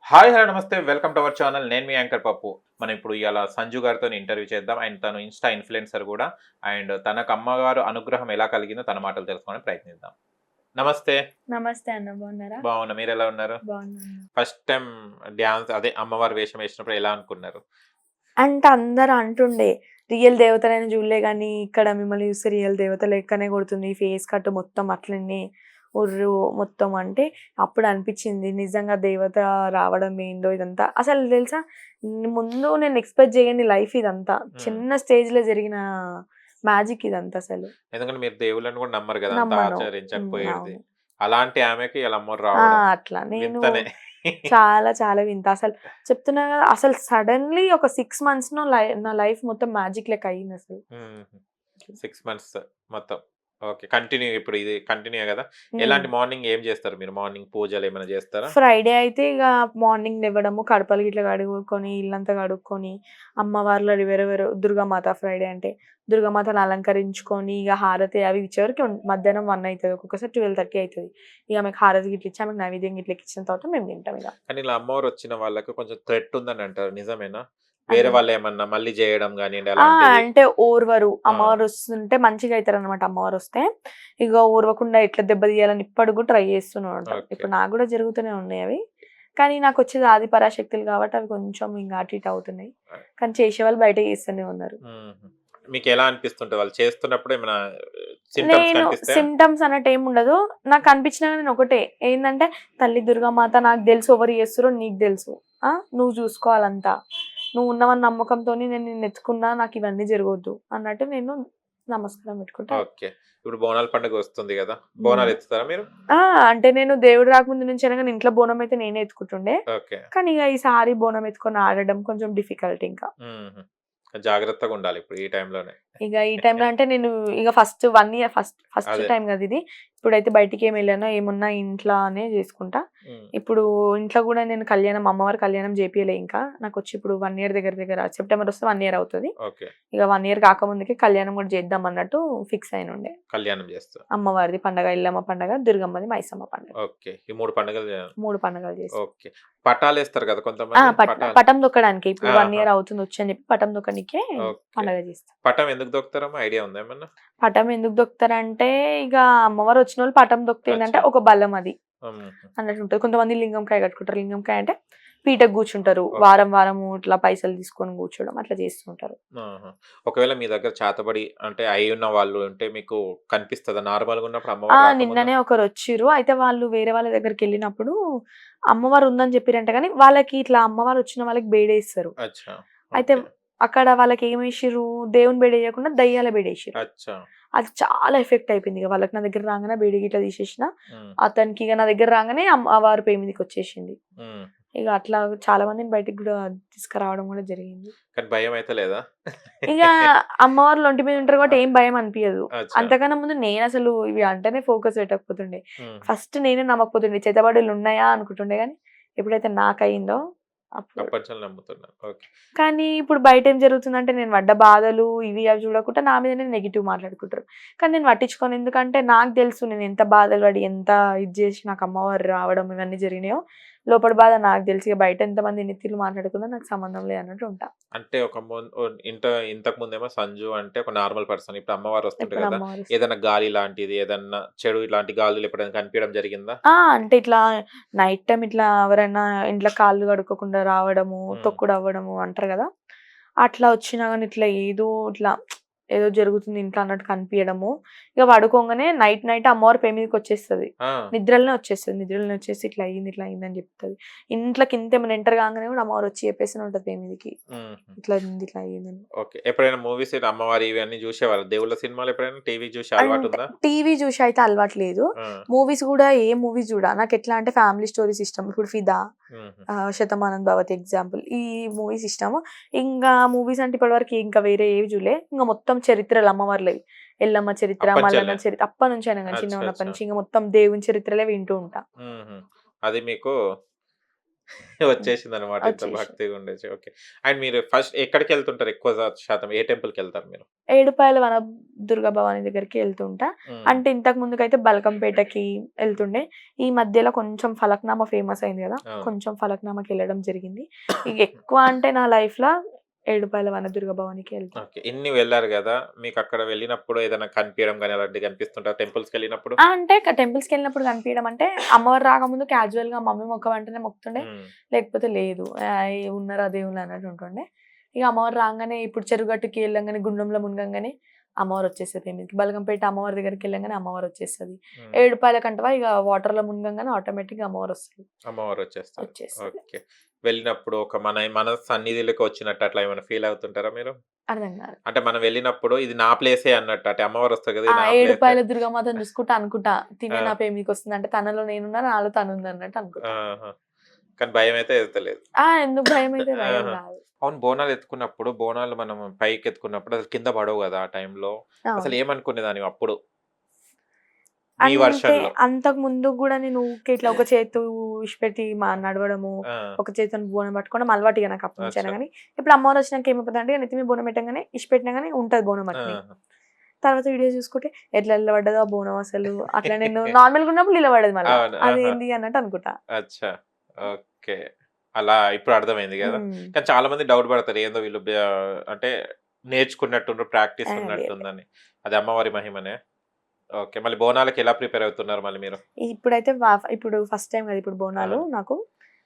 Hi hello నమస్తే welcome to our channel. నేను మీ యాంకర్ పప్పు. మనం ఇప్పుడు ఇవాళ సంజు గారితో ఇంటర్వ్యూ చేద్దాం. అండ్ తను ఇన్స్టా ఇన్ఫ్లుయెన్సర్ కూడా. అండ్ తనకు అమ్మగారు అనుగ్రహం ఎలా కలిగిందో తన మాటలు తెలుసుకోవడానికి ప్రయత్నిద్దాం. నమస్తే. నమస్తే అన్న. బాగున్నారా? బాగున్నా, మీరు ఎలా ఉన్నారు? బాగున్నాను. ఫస్ట్ టైం డ్యాన్స్ అదే అమ్మవారి వేషం వేసినప్పుడు ఎలా అనుకున్నారు? అంటే అందరూ అంటుండే రియల్ దేవతలైన జూడలే గానీ ఇక్కడ మిమ్మల్ని చూస్తే రియల్ దేవత లెక్కనే కొడుతుంది. ఫేస్ కట్ మొత్తం అట్లనే ఉర్రు మొత్తం అంటే అప్పుడు అనిపించింది నిజంగా దేవత రావడం ఏందో ఇదంతా. అసలు తెలుసా ముందు నేను ఎక్స్‌పెక్ట్ చేయని లైఫ్ ఇదంతా. హ్మ్. చిన్న స్టేజ్‌లో జరిగిన మ్యాజిక్ ఇదంతా అసలు. ఎందుకంటే మీరు దేవుళ్ళని కూడా నమ్మరు కదా! అంత నమ్మను. ఆచరించకపోయేది. అవును. అలాంటి ఆమెకి ఇలా అమ్మవారు ఆ! రావడం అట్లా. నేను వింతనే. చాలా చాలా వింత. అసలు చెప్తున్నా గదా! అసలు సడెన్‌లీ ఒక 6 మంత్స్‌లో నా లైఫ్ మొత్తం మ్యాజిక్ లెక్క అయిందసలు. హుహు. 6 మంత్స్ మొత్తం. ఓకే. కంటిన్యూ ఇప్పుడు ఇది కంటిన్యూయే గదా! హ్మ్. ఎలాంటి మార్నింగ్ ఏం జేస్తారు మీరు? మార్నింగ్ పూజలేమైనా జేస్తారా? ఫ్రైడే అయితే ఇగ మార్నింగ్ లెవ్వడము, కడపలు గిట్ల కడుక్కొని, ఇల్లంతా కడుక్కొని, అమ్మవార్లది వేరే వేరే దుర్గామాత ఫ్రైడే అంటే. దుర్గామాతను అలంకరించుకొని, ఇగ హారతి అవి ఇచ్చేవరకి మధ్యాహ్నం 1 అయితది. ఒక్కొక్కసారి 12:30 అయితది. ఇగ ఆమెకు హారతి గిట్ల ఇచ్చి, ఆమెకు నైవేద్యం గిట్ల ఎక్కిచ్చిన తర్వాత మేము తింటాం ఇగ. కానీ ఇలా అమ్మవారొచ్చిన వాళ్ళకి కొంచెం థ్రెట్ ఉందని అంటారు. నిజమేనా? వేరే అది వాళ్ళేమన్నా మళ్ళీ జేయడం గానియండి ఆ! అలాంటివి? అంటే ఓర్వరు. ఆ! అమ్మవారొస్తుంటే మంచిగయితారనమాట అమ్మవారొస్తే. ఇగ ఓర్వకుండా ఎట్లా దెబ్బ తీయాలని ఇప్పటికి గూడా ట్రై చేస్తూనే ఉంటారు. ఓకే. ఇప్పుడు నాకు గూడా జరుగుతూనే ఉన్నాయి అవి. కానీ నాకొచ్చేది ఆది పరాశక్తులు కాబట్టి అవి కొంచెం ఇంగ అటు ఇటు అవుతున్నాయి. కానీ చేసేవాళ్ళు బయట చేస్తూనే ఉన్నారు. హుహు. మీకెలా అనిపిస్తుంటది? వాళ్ళు చేస్తున్నప్పుడు ఏమైనా సింప్టమ్స్ నేను కనిపిస్తాయా? సింప్టమ్స్ అన్నట్టేముండదు. నాకనిపించినా గాని నేనొకటే ఏందంటే, తల్లి దుర్గామాత నాకు దెలుసు ఎవరు చేస్తుర్రో నీకు దెలుసు. నువ్వు జూసుకోవాలంతా. నువ్వు ఉన్నావన్న నమ్మకంతోని నేను నిన్నెత్తుకున్నా నాకివన్నీ జరగొద్దు అన్నట్టు నేను నమస్కారం పెట్టుకుంటా. ఓకే. ఇప్పుడు బోనాల పండుగ వస్తుంది గదా! బోనం బోనాలెత్తుతారా మీరు? ఆ! అంటే నేను దేవుడు రాకముందు నుంచైనా గాని ఇంట్లో బోనమైతే నేనే ఎత్తుకుంటుండే. ఓకే. కానీ ఇగ ఈసారి బోనం ఎత్తుకొని ఆడడం కొంచెం డిఫికల్ట్ ఇంకా. హుహు. జాగ్రత్తగుండాలిప్పుడు ఈ టైంలోనే. ఇగ ఈ టైంలో అంటే నేను ఇగ ఫస్ట్ 1 ఇయర్ ఫస్ట్ ఫస్ట్ అదే. టైమ్ గదిది. ఇప్పుడైతే బయటికేమెళ్ళానో ఏమున్నా ఇంట్లోనే జేసుకుంటా. హ్మ్. ఇప్పుడు ఇంట్లో గూడా నేను కళ్యాణం అమ్మవారి కళ్యాణం జేపియలే ఇంకా. నాకొచ్చి ఇప్పుడు 1 ఇయర్ దగ్గర దగ్గర సెప్టెంబర్ వస్తే 1 ఇయర్ అవుతది. ఓకే. ఇగ 1 ఇయర్ కాకముందుకే కళ్యాణం గూడా జేద్దాం అన్నట్టు ఫిక్స్ అయినుండే. కళ్యాణం జేస్తారు. అమ్మవారిది పండగ, ఎల్లమ్మ పండగ, దుర్గమ్మది మైసమ్మ పండగ. ఓకే. ఈ 3 పండుగలు 3 పండుగలు జేస్తాం. ఓకే. పటాలేస్తారు గదా! కొంతమంది. పటాలు. పటం దొక్కడానికే. ఇప్పుడు 1 ఆహా! ఇయర్ అవుతుంది వచ్చి అని చెప్పి పటం దొక్కనికే ఓకే. పండగ జేస్తాం. పటం ఎందుకు దొక్కుతారమ్మా? ఐడియా ఉందా ఏమన్నా? పటం ఎందుకు దొక్కుతారంటే, ఇగ అమ్మవారు వచ్చినోళ్ళు పటం దొక్కితే ఏందంటే అచ్చా! ఒక బలం అది హుహు. అన్నట్టుంటది. కొంతమంది లింగంకాయ కట్టుకుంటారు. లింగంకాయ అంటే పీటకు కూర్చుంటారు. ఓకే. వారం వారము ఇట్లా పైసలు తీసుకొని కూర్చోవడం అట్లా చేస్తుంటారు. ఆహా! ఒకవేళ మీ దగ్గర చేతబడి అంటే అయ్యున్న వాళ్ళు ఉంటే మీకు కనిపిస్తదా? నార్మల్‌గా ఉన్నప్పుడు అమ్మవారు రాకముందు? నిన్ననే ఒకరొచ్చిర్రు. అయితే వాళ్ళు వేరే వాళ్ళ దగ్గరికెళ్ళినప్పుడు అమ్మవారు ఉందని చెప్పిర్రంట గానీ, వాళ్ళకి ఇట్లా అమ్మవారు వచ్చిన వాళ్ళకి బేడేస్తారు. అచ్చా! అయితే ఓకే. అక్కడ వాళ్ళకేమేసిర్రు, దేవుని బేడేయకుండా దయ్యాల బేడేసిర్రు. అచ్చా! అది చాలా ఎఫెక్ట్ అయిపోయింది. ఇగ వాళ్ళకి నా దగ్గర రాంగానే బేడి గిట్లా తీసేసిన. హ్మ్. అతనికి ఇగ నా దగ్గర రాంగానే అమ్మవారి పేరు మీదకొచ్చేసింది. హ్మ్. ఇగ అట్లా చాలా మందిని బయటికి గూడా తీసుకురావడం గూడా జరిగింది. కానీ భయమైతే లేదా? ఇగ అమ్మవార్లు ఒంటి మీద ఉంటారు ఆ! కాబట్టి ఏం భయం అనిపియదు. అచ్చా! అంతకన్నా ముందు నేనసలు ఇవి అంటేనే ఫోకస్ పెట్టకపోతుండే. హ్మ్. ఫస్ట్ నేనే నమ్మకపోతుండే. చేతబడులున్నాయా అనుకుంటుండే గానీ, ఎప్పుడైతే నాకయిందో అప్పుడు. అప్పటినుంచి నమ్ముతున్నారు. ఓకే. కానీ ఇప్పుడు బయటేం జరుగుతుందంటే, నేను పడ్డ బాధలు ఇవి అవి చూడకుండా నా మీదనే నెగెటివ్ మాట్లాడుకుంటారు. కానీ నేను పట్టించుకోను. ఎందుకంటే నాకు తెలుసు నేను ఎంత బాధలు పడి, ఎంత ఇది జేసి నాకు అమ్మవారు రావడం ఇవన్నీ జరిగినాయో, లోపటి బాధ నాకు తెలుసు. ఇగ బయట ఎంతమంది ఎన్ని తిట్లు మాట్లాడుకున్నా నాకు సంబంధం లేదన్నట్టు ఉంటా. అంటే ఒక ఇంతకుముందేమో సంజు అంటే ఒక నార్మల్ పర్సన్. ఇప్పుడు అమ్మవారు వస్తుంటారు ఇప్పుడు కదా! అమ్మవారొస్తుంది. ఏదైనా గాలి లాంటిది, ఏదన్నా చెడు ఇలాంటి గాలులు ఎప్పుడైనా కనిపియడం జరిగిందా? అంటే ఇట్లా నైట్ టైమ్ ఇట్లా ఎవరైనా ఇంట్లో కాళ్ళు కడుక్కోకుండా రావడము, హ్మ్. తొక్కుడవ్వడము అంటారు గదా! అట్లా వచ్చినా గాని ఇట్లా ఇట్లా ఏదో జరుగుతుంది ఇంట్లో అన్నట్టు కనిపియడము. ఇగ పడుకోంగానే నైట్ నైట్ అమ్మవారి పై మీదకొచ్చేస్తది. ఆ! నిద్రలోనే వచ్చేస్తది. నిద్రలోనే వచ్చేసి ఇట్లా అయిందని చెప్తది. ఇంట్లోకి ఇంతేమైనా ఎంటర్ కాంగానే కూడా అమ్మవారు వచ్చి చెప్పేస్తూనే ఉంటది పై మీదకి. హుహు. ఇట్లా అయింది, ఇట్లా అయిందని. ఓకే. ఎప్పుడైనా మూవీస్ ఇట్లా అమ్మవారి ఇవన్నీ జూసేవాళ్ళా? దేవుళ్ళ సినిమాలు ఎప్పుడైనా టీవీ జూసే అంటే అలవాటుందా? టీవీ చూసి అయితే అలవాటు లేదు. ఆ! మూవీస్ గూడా ఏ మూవీస్ చూడా. నాకెట్లా అంటే ఫ్యామిలీ స్టోరీస్ ఇష్టం. ఇప్పుడు 'ఫిదా', హుహు. 'శతమానం భవతి' ఎగ్జాంపుల్. ఈ మూవీస్ ఇష్టము. ఇంగా మూవీస్ అంటే ఇప్పటివరకు ఇంకా వేరే ఏవి చూడలే. ఇంగ మొత్తం చరిత్రలు అమ్మవార్లవి. ఎల్లమ్మ చరిత్ర, మల్లన్న అప్పంచెలే. చరిత్ర అప్పటినుంచైనా గాని అచ్చా! చిన్నగున్నప్పటి అచ్చా! నుంచి ఇంగ మొత్తం దేవుని చరిత్రలే వింటూ ఉంటా. హుహు. అది మీకు వచ్చేసిందనమాట. ఇంత వచ్చేసింది. భక్తిగా ఉండేసి. ఓకే. అండ్ మీరు ఫస్ట్ ఎక్కడికెళ్తుంటారు ఎక్కువ శాతం? ఏ టెంపుల్‌కెళ్తారు మీరు? ఏడుపాయల వన దుర్గా భవాని దగ్గరికి ఎళ్తుంటా. హ్మ్. అంటే ఇంతకు ముందుకైతే బల్కంపేటకి ఎళ్తుండే. ఈ మధ్యలో కొంచెం ఫలక్నామా ఫేమస్ అయింది గదా! అవును. కొంచెం ఫలక్నామాకెళ్ళడం జరిగింది. ఇగ ఎక్కువ అంటే నా లైఫ్‌ల ఏడుపాయల వన దుర్గా భవానికి ఎళ్తా. ఓకే. ఇన్ని వెళ్లారు గదా! మీకక్కడ వెళ్ళినప్పుడు ఏదైనా కనిపియడం గాని అలాంటివి కనిపిస్తుంటదా టెంపుల్స్‌కెళ్ళినప్పుడు? ఆ! అంటే టెంపుల్స్‌కెళ్ళినప్పుడు కనిపియడం అంటే అమ్మవారు రాకముందు క్యాజువల్‌గా మమ్మీ మొక్కమంటేనే మొక్కుతుండే. హ్మ్. లేకపోతే లేదు. ఉన్నారా దేవుళ్ళు అన్నట్టు ఉంటుండే. ఇగ అమ్మవారు రాంగానే ఇప్పుడు చెరుగట్టుకి ఎళ్ళంగానే గుండంలో మునగంగానే అమ్మవారొచ్చేస్తది మీదకి. బల్గంపేట అమ్మవారి దగ్గరికెళ్ళంగానే అమ్మవారొచ్చేస్తది. హ్మ్. ఏడుపాయల కంటవ ఇగ వాటర్‌లో మునగంగానే ఆటోమేటిక్‌గా అమ్మవారొస్తది. అమ్మవారొచ్చేస్తారు. వచ్చేస్తది. ఓకే. వెళ్ళినప్పుడు ఒక మన సన్నిధిలోకి వచ్చినట్టు అట్లా ఏమైనా ఫీల్ అవుతుంటారా మీరు? అర్థం కాదు. అంటే మనం వెళ్ళినప్పుడు ఇది నా ప్లేసే అన్నట్టు. అంటే అమ్మవారొస్తది కదా! ఆ! ఇది నా ప్లేసే. ఏడుపాయల దుర్గమాతను చూసుకుంటా అనుకుంటా. తినే నా ఆ! పేరు అంటే తనలో నేనున్నా, నాలో తనుందన్నట్టు అనుకుంటా. ఆహా! కానీ భయమైతే ఏత్తలేదు. ఎందుకు భయమైతే భయం ఆహా! గాదు. అవును. బోనాలెత్తుకున్నప్పుడు, బోనాలు మనం పైకెత్తుకున్నప్పుడు అసలు కింద పడవు గదా! ఆ టైంలో. అవును. అసలేమనుకునేదానివి అప్పుడు? మీ అంటే వర్షన్‌లో? అంతకు ముందు గూడా నేను ఊకే ఇట్లా ఒక చేత్తో ఇడిచిపెట్టి నడవడము, ఆ! ఒక చేత్తోని బోనం పట్టుకోవడం అలవాటు ఇగ నాకు అప్పటినుంచైనా అచ్చా! గాని. ఇప్పుడు అమ్మవారొచ్చినాక ఏమైపోతదంటే నెత్తి మీద బోనం పెట్టంగానే ఇడిచిపెట్టినా గాని ఉంటది బోనం అట్నే. ఆహా! తర్వాత వీడియో చూసుకుంటే ఎట్లా నిలబడ్డదో ఆ బోనం అసలు. అట్లా నేను నార్మల్‌గా ఉన్నప్పుడు నిలబడదు మళ్ళా. అవును. ఆహా! అదేంది అన్నట్టు అనుకుంటా. అచ్చా! ఓకే. అలా ఇప్పుడు అర్థమైంది గదా! హ్మ్. కానీ చాలా మంది డౌట్ పడతారు. ఏందో వీళ్ళు అంటే నేర్చుకున్నట్టుండ్రు, ప్రాక్టీస్ లేదు. ఉన్నట్టుందని. అది అమ్మవారి మహిమనే. ఓకే. మళ్ళీ బోనాలకి ఎలా ప్రిపేర్ అవుతున్నారు మళ్ళీ మీరు? ఇప్పుడైతే ఇప్పుడు ఫస్ట్ టైమ్ కదా! ఇప్పుడు బోనాలు అవును. నాకు.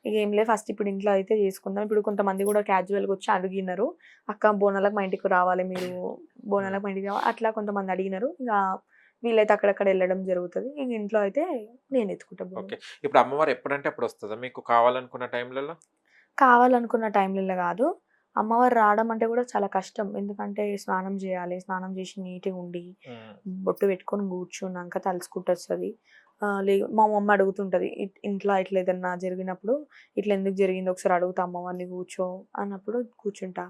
ఇగ ఏం లేదు ఫస్ట్ ఇప్పుడు ఇంట్లో అయితే చేసుకుందాం. ఇప్పుడు కొంతమంది గూడా క్యాజువల్‌గా వచ్చి అడిగినారు. "అక్క బోనాలకు మా ఇంటికి రావాలి మీరు. హ్మ్. బోనాలకు మా ఇంటికి రావాలి" అట్లా కొంతమంది అడిగినారు. ఇంగా వీలైతే అక్కడక్కడ ఎళ్ళడం జరుగుతది. ఇగ ఇంట్లో అయితే నేను ఎత్తుకుంటా బోనం. ఓకే. ఇప్పుడు అమ్మవారు ఎప్పుడంటే అప్పుడొస్తదా మీకు కావాలనుకున్న టైంలలో? కావాలనుకున్న టైంలలో గాదు. అమ్మవారు రావడం అంటే గూడా చాలా కష్టం. ఎందుకంటే స్నానం జేయాలి. స్నానం జేసి నీట్‌గా ఉండి, హ్మ్. బొట్టు పెట్టుకొని కూర్చున్నాక తలుసుకుంటొస్తది. మా మమ్మీ అడుగుతుంటది. ఇంట్లో ఇట్లా ఏదన్నా జరిగినప్పుడు, "ఇట్లా ఎందుకు జరిగింది ఒకసారి అడుగుతా అమ్మవారిని కూర్చో" అన్నప్పుడు కూర్చుంటా.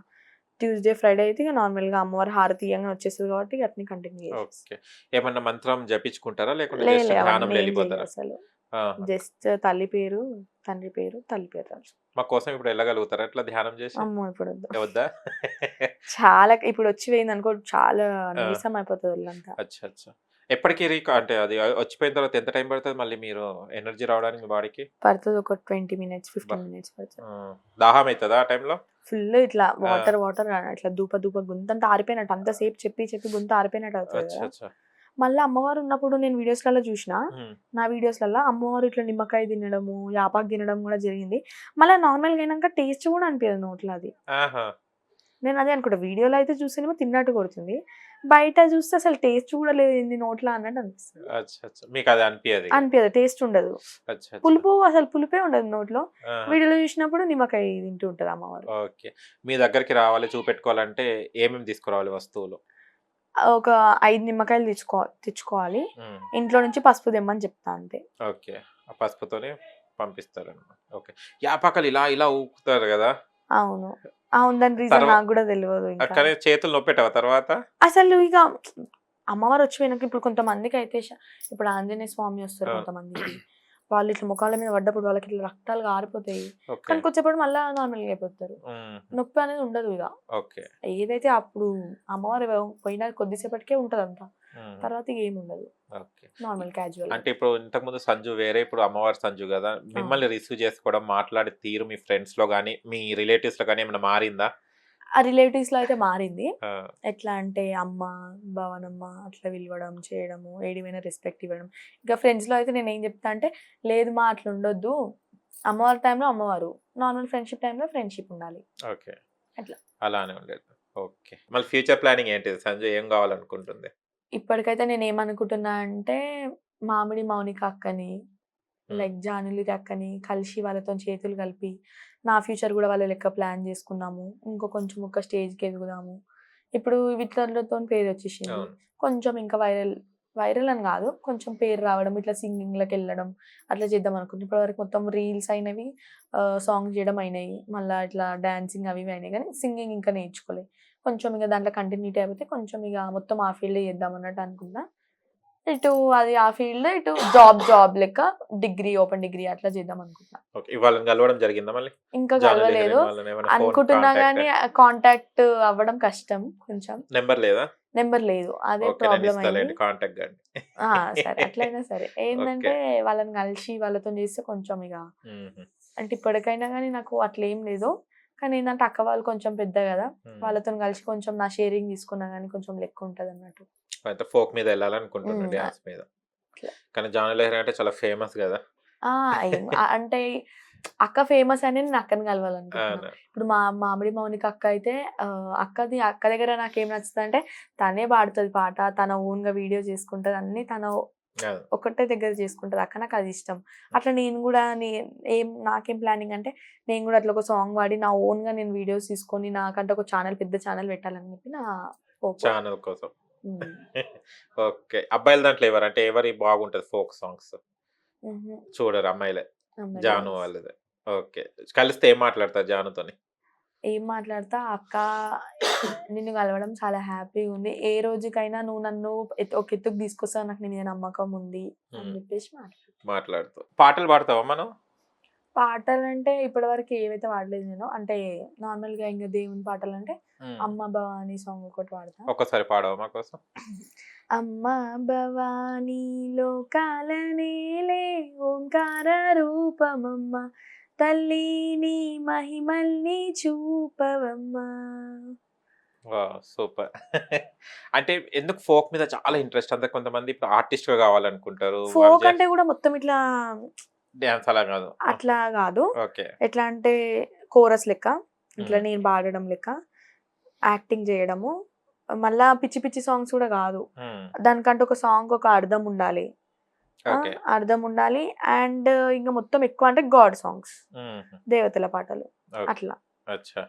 ట్యూస్‌డే, ఫ్రైడే అయితే ఇగ నార్మల్‌గా అమ్మవారి హారతి ఇయ్యంగానే వచ్చేస్తది కాబట్టి ఇగ అట్నే కంటిన్యూ చేసేస్తా. ఓకే. ఏమన్నా మంత్రం జపించుకుంటారా? లేకుంటే జస్ట్ లే అవన్నీ ధ్యానంలో ఏం ఎళ్ళిపోతారా? చెయ్యసలు. ఆహా! జస్ట్ తల్లి పేరు, తండ్రి పేరు, తల్లి పేరు రాసు. మా కోసం ఇప్పుడు ఎళ్ళగలుగుతారా అట్లా ధ్యానం జేసి? అమ్మో! ఇప్పుడొద్దు. వద్దా? చాలా ఇప్పుడొచ్చి పోయిందనుకో చాలా ఆ! నీరసం అయిపోతది ఒళ్ళంతా. అచ్చా! అచ్చా! ఎప్పటికి అంటే అది వచ్చిపోయిన తర్వాత ఎంత టైం పడతది మళ్ళీ మీరు ఎనర్జీ రావడానికి మీ బాడీకి? పడతది ఒక 20 మినిట్స్, అబ్బా! 15 మినిట్స్ పడతది. ఆ! దాహం అయితదా ఆ టైంలో? ఫుల్ ఇట్లా ఆ! వాటర్ ఇట్లా దూప గొంతంతా ఆరిపోయినట్టు అంత సేపు చెప్పి గొంతు ఆరిపోయినట్టు అవుతది అచ్చా! గదా! అచ్చా! మళ్ళా అమ్మవారు ఉన్నప్పుడు నేను వీడియోస్‌లలో జూషినా. హ్మ్. నా వీడియోస్‌లల్ల అమ్మవారు ఇట్లా నిమ్మకాయ తినడము, యాపాకు తినడం గూడా జరిగింది. మళ్ళా నార్మల్‌గా అయినంక టేస్ట్ గూడా అనిపియదు నోట్ల అది. ఆహా! నేను అదే అనుకుంటా. వీడియోలో అయితే చూస్తేనేమో తిన్నట్టు కొడుతుంది. బయట చూస్తే అసలు టేస్ట్ కూడా లేదు ఏంది నోట్ల అన్నట్టు అనిపిస్తది. అచ్చా! అచ్చా! మీకది అనిపియదిగ. అనిపియదు. టేస్ట్ ఉండదు. అచ్చా! అచ్చా! అసలు పులుపే ఉండదు నోట్లో. ఆహా! వీడియోలో చూసినప్పుడు నిమ్మకాయ తింటూ ఉంటది అమ్మవారు. ఓకే. మీ దగ్గరికి రావాలి, చూపెట్టుకోవాలంటే ఏమేమి తీసుకురావాలి వస్తువులు? ఒక 5 నిమ్మకాయలు తెచ్చుకోవాలి. హ్మ్. ఇంట్లో నుంచి పసుపు తెమ్మని చెప్తా అంతే. ఓకే. ఆ పసుపుతోని పంపిస్తారనమాట. ఓకే. యాపాకలు ఇలా ఇలా ఊపుతారు గదా! అవును. అవును. దాని రీజన్ తర్వా నాకు గూడా తెలవదు ఇంకా. కానీ చేతులు నొప్పెట్టవా తర్వాత? అసలు ఇగ అమ్మవారు వచ్చి పోయినంక ఇప్పుడు కొంతమందికైతే ఇప్పుడు ఆంజనేయ స్వామి వస్తారు అవును. కొంతమందికి. వాళ్ళు ఇట్లా మొఖాల మీద పడ్డప్పుడు వాళ్ళకి ఇట్లా రక్తాలు కారిపోతాయి. ఓకే. కానీ కొంచెంసేపటి మళ్ళా నార్మల్‌గా అయిపోతారు. హుహు. నొప్పి అనేది ఉండదు ఇగ. ఓకే. ఏదైతే అప్పుడు అమ్మవారు పోయిన కొద్దిసేపటికే ఉంటదంతా. హుహు. తర్వాత ఇగ ఏముండదు. ఓకే. ఇ నార్మల్ క్యాజువల్‌గా. అంటే ఇప్పుడు ఇంతకుముందు సంజు వేరే, ఇప్పుడు అమ్మవారి సంజు గదా! అవును. మిమ్మల్ని రిసీవ్ చేసుకోవడం, మాట్లాడే తీరు మీ ఫ్రెండ్స్‌లో గాని, మీ రిలేటివ్స్‌లో గాని ఏమైనా మారిందా? ఆ రిలేటివ్స్‌లో అయితే మారింది. ఆ! ఎట్లా అంటే అమ్మ, భవనమ్మ అట్లా పిలవడం, చేయడము, ఏడిమైనా రెస్పెక్ట్ ఇవ్వడం. ఇంకా ఫ్రెండ్స్‌లో అయితే నేనేం చెప్తా అంటే, లేదు మా అట్లుండొద్దు. అమ్మవారి టైంలో అమ్మవారు. నార్మల్ ఫ్రెండ్‌షిప్ టైంలో ఫ్రెండ్‌షిప్ ఉండాలి. ఓకే. అట్లా. అలానే ఉండేది. ఓకే. మళ్ళీ ఫ్యూచర్ ప్లానింగ్ ఏంటిది? సంజు ఏం గావాలనుకుంటుంది? ఇప్పటికైతే నేనేమనుకుంటున్నా అంటే, మామిడి మౌనిక అక్కని, హ్మ్. లైక్ జానులిరి అక్కని కలిసి వాళ్ళతోని చేతులు కలిపి, నా ఫ్యూచర్ గూడా వాళ్ళ లెక్క ప్లాన్ చేసుకుందాము. కొంచెం ఒక స్టేజ్‌కి ఎదుగుదాము. ఇప్పుడు వీటిలతోని పేరొచ్చేసింది. అవును. కొంచెం ఇంకా వైరల్ అని గాదు. కొంచెం పేరు రావడం, ఇట్లా సింగింగ్‌లకెళ్ళడం అట్లా చేద్దాం అనుకుంటున్నా. ఇప్పటివరకు మొత్తం రీల్స్ అయినవి, సాంగ్స్ చేయడం అయినాయి. మళ్ళా ఇట్లా డాన్సింగ్ అవి ఇవి అయినాయి గానీ, సింగింగ్ ఇంకా నేర్చుకోలే. కొంచెం ఇగ దాంట్లో కంటిన్యూటీ అయిపోతే కొంచెం ఇగ మొత్తం ఆ ఫీల్డే చేద్దాం అన్నట్టు అనుకున్నా. ఇటు అది ఆ ఫీల్డ్, ఇటు జాబ్ లెక్క ఓపెన్ డిగ్రీ అట్లా చేద్దాం అనుకుంటున్నా. ఓకే. వాళ్ళని కలవడం జరిగిందా మళ్ళీ? ఇంకా జాను కలవలేదు. లెహరీన్ వాళ్ళని ఏమైనా ఫోన్ అనుకుంటున్నా కాంటాక్ట్? గానీ కాంటాక్ట్ అవ్వడం కష్టం కొంచెం. నెంబర్ లేదా? నెంబర్ లేదు. అదే ఓకే. నేను ప్రాబ్లమ్ అయింది. ఇస్తాలేండి కాంటాక్ట్ గాని. ఆ! సరే. అట్లయినా సరే. ఓకే. ఏందంటే వాళ్ళని కలిసి వాళ్ళతోని చేస్తే కొంచెం ఇగ హుహు. అంటే ఇప్పటికైనా గానీ నాకు అట్లేం లేదు. కానీ ఏందంటే అక్క వాళ్ళు కొంచెం పెద్ద గదా! హ్మ్. వాళ్ళతోని కలిసి కొంచెం నా షేరింగ్ తీసుకున్నా గానీ కొంచెం లెక్కుంటదన్నట్టు. అయితే ఫోక్ మీద ఎళ్ళాలనుకుంటున్నా హ్మ్. డాన్స్ మీద. అట్లా. కానీ జాను లెహరీ అంటే చాలా ఫేమస్ గదా! ఆ! అంటే అక్క ఫేమస్ అని నేను అక్కని కలవాలనుకుంటున్నా. అవును. ఇప్పుడు మామిడి మౌనిక అక్క అయితే అక్క దగ్గర నాకేం నచ్చుతదంటే తనే పాడుతది పాట. తన ఓన్‌గా వీడియో చేసుకుంటది. అన్నీ తను అవును. ఒకటే దగ్గర చేసుకుంటది అక్క. నాకది ఇష్టం. అట్లా నేను గూడా నాకేం ప్లానింగ్ అంటే నేను గూడా అట్లా ఒక సాంగ్ పాడి నా ఓన్‌గా నేను వీడియోస్ తీసుకొని నాకంటే ఒక పెద్ద ఛానెల్ పెట్టాలని చెప్పి నా హోప్. ఛానెల్ కోసం. హ్మ్. ఓకే. అబ్బాయిల దాంట్లో ఎవరు? అంటే ఎవరియి బాగుంటది ఫోక్ సాంగ్స్? హుహు. చూడరు అమ్మాయిలే. అమ్మాయిలే జాను తెలుసు. వాళ్ళదే. ఓకే. కలిస్తే ఏం మాట్లాడతారు జానుతోని? ఏం మాట్లాడతా, "అక్క నిన్ను కలవడం చాలా హ్యాపీగుంది. ఏ రోజుకైనా నువ్వు నన్ను ఒక ఎత్తుకు తీసుకొస్తావు నాకు నీ మీద నమ్మకం ఉంది" అని హ్మ్. చెప్పేసి మాట్లాడతా. మాట్లాడుతావు. పాటలు పాడతావా మనం? పాటలంటే ఇప్పటివరకు ఏవైతే పాడలేదు నేను. అంటే నార్మల్‌గా ఇంగ దేవుని పాటలంటే హ్మ్. 'అమ్మ భవాని' సాంగ్ ఒకటి పాడతా. ఒక్కసారి పాడవా మా కోసం? అమ్మ భవానీ లోకాల నేలే ఓంకార రూపమమ్మ తల్లి నీ మహిమల్ని చూపవమ్మా. వావ్! సూపర్. అంటే ఎందుకు ఫోక్ మీద చాలా ఇంట్రెస్ట్? అంటే కొంతమంది ఇప్పుడు ఆర్టిస్ట్‌గా కావాలనుకుంటారు. అవి ఫోక్ అంటే గూడా మొత్తం ఇట్లా డాన్స్ అలా కాదు. అట్లా గాదు. ఓకే. ఎట్లా అంటే కోరస్ లెక్క. ఇట్లా హ్మ్. నేను పాడడం లెక్క. యాక్టింగ్ జేయడము. మళ్ళా పిచ్చి పిచ్చి సాంగ్స్ గూడా గాదు. హ్మ్. దానికంటే ఒక సాంగ్‌కి ఒక అర్థం ఉండాలి. ఆ! ఓకే. అర్థం ఉండాలి. అండ్ ఇంక మొత్తం ఎక్కువ అంటే గాడ్ సాంగ్స్. హుహు. దేవతల పాటలు. ఓకే. అట్లా. అచ్చా!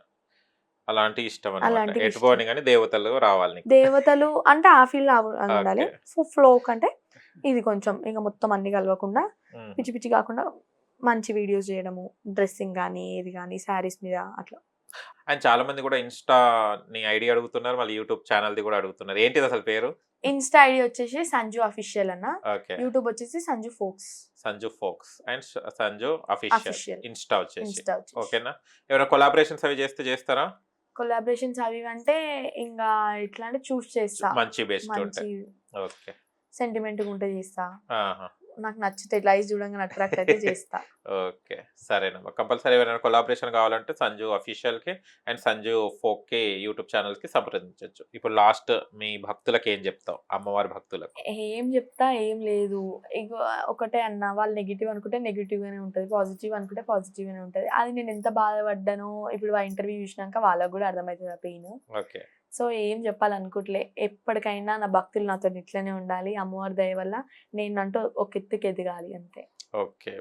అలాంటియి ఇష్టమనమాట. అలాంటివి ఎటు ఇష్టం. పోని గాని దేవతలు రావాలి నీకు. దేవతలు అంటే ఆ ఫీల్‌లో ఉండాలి. ఓకే. ఫ్లోక్ అంటే ఇది కొంచెం ఇంక మొత్తం అన్నీ కలవకుండా హుహు. పిచ్చి పిచ్చి గాకుండా మంచి వీడియోస్ జేయడము. డ్రెస్సింగ్ గానీ, ఏది గానీ శారీస్ మీద అట్లా. అండ్ చాలా మంది కూడా ఇన్‌స్టా నీ ఐడీ అడుగుతున్నారు. మళ్ళీ యూట్యూబ్ ఛానెల్‌ది కూడా అడుగుతున్నారు. ఏంటిదసలు పేరు? ఇన్‌స్టా ఐడీ వచ్చేసి సంజు అఫీషియల్ అన్న. ఓకే. యూట్యూబ్ వచ్చేసి Sanju folks. Sanju folks and Sanju official. Official. Insta వచ్చేసి. ఇన్‌స్టా వచ్చేసి. ఓకేనా? ఏమైనా కొలాబరేషన్స్ అవి చేస్తారా? కొలాబరేషన్స్ అవి ఇవి అంటే ఇంగా ఎట్లా అంటే చూసి చేస్తా. మంచి బెస్ట్ మంచి ఉంటాయి. ఓకే. సెంటిమెంట్‌గా ఉంటే చేస్తా. ఆహా! నాకు నచ్చితే లైవ్స్ చూడంగానే అట్రాక్ట్ అయితే చేస్తా. ఓకే. సరేనమ్మా. కంపల్సరీ ఎవరైనా కొలాబరేషన్ కావాలంటే సంజు అఫీషియల్‌కి అండ్ సంజు ఫోక్‌కి యూట్యూబ్ ఛానెల్‌కి సంప్రదించొచ్చు. ఇప్పుడు లాస్ట్ మీ భక్తులకి ఏం చెప్తావు? అమ్మవారి భక్తులకు. ఏం చెప్తా ఏం లేదు. ఇగో ఒకటే అన్నా వాళ్ళు నెగెటివ్ అనుకుంటే నెగెటివ్‌గానే ఉంటది. పాజిటివ్ అనుకుంటే పాజిటివ్‌గానే ఉంటది. అది నేను ఎంత బాధపడ్డానో ఇప్పుడు ఆ ఇంటర్వ్యూ చూసినాక వాళ్ళకి గూడా అర్థమైతది ఆ పెయిన్. ఓకే. సో, ఏం చెప్పాలనుకోవట్లే. ఎప్పటికైనా నా భక్తులు నాతోని ఇట్లనే ఉండాలి. అమ్మవారి దయ వల్ల నేనంటూ ఒక ఎత్తుకి ఎదగాలి అంతే. ఓకే.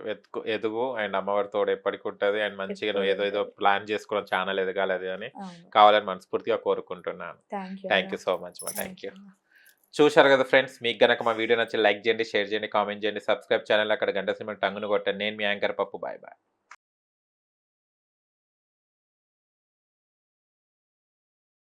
ఎదుగు అండ్ అమ్మవారి తోడు ఎప్పటికుంటది. అండ్ మంచిగా నువ్వు ఎప్పుడు ఏదో ఉంటది. ప్లాన్ చేసుకున్న ఛానెల్ ఎదగాలి అది అని అవును. కావాలని మనస్ఫూర్తిగా కోరుకుంటున్నాను. థాంక్ యూ థాంక్ అన్న. యూ సో మచ్ మా. Thank thank you you. అన్న. చూశారు కదా ఫ్రెండ్స్. మీకు గనక మా వీడియో నచ్చి లైక్ చేయండి, షేర్ చేయండి, కామెంట్ చేయండి, సబ్స్క్రైబ్ ఛానెల్ అక్కడ గంట సింబల్ టంగున కొట్టండి. నేను మీ యాంకర్ పప్పు. Bye bye.